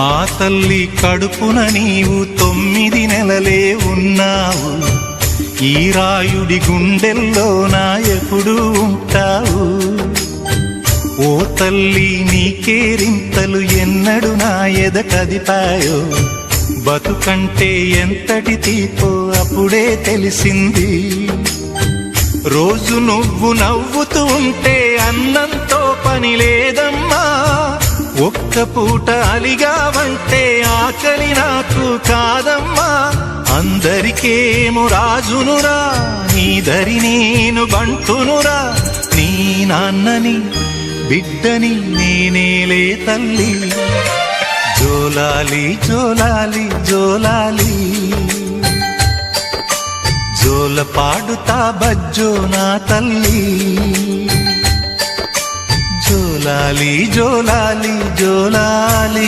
ఆ తల్లి కడుపున నీవు 9 నెలలే ఉన్నావు. ఈ రాయుడి గుండెల్లో నా ఎప్పుడు ఉంటావు. ఓ తల్లి నీ కేరింతలు ఎన్నడు నా ఎద కదిపాయో. బతుకంటే ఎంతటి తీపో అప్పుడే తెలిసింది. రోజు నువ్వు నవ్వుతూ ఉంటే అన్నంతో పని లేదమ్మా. ఒక్క పూట అలిగావంటే ఆకలి నాకు కాదమ్మా. అందరికేమో రాజునురా, నీ దరి నేను బంటునురా. నీ నాన్నని బిడ్డని నేనేలే తల్లి. జోలాలి జోలాలి జోలాలి, జోల పాడుతా బజ్జో నా తల్లి. జోలాలి జోలాలి జోలాలి.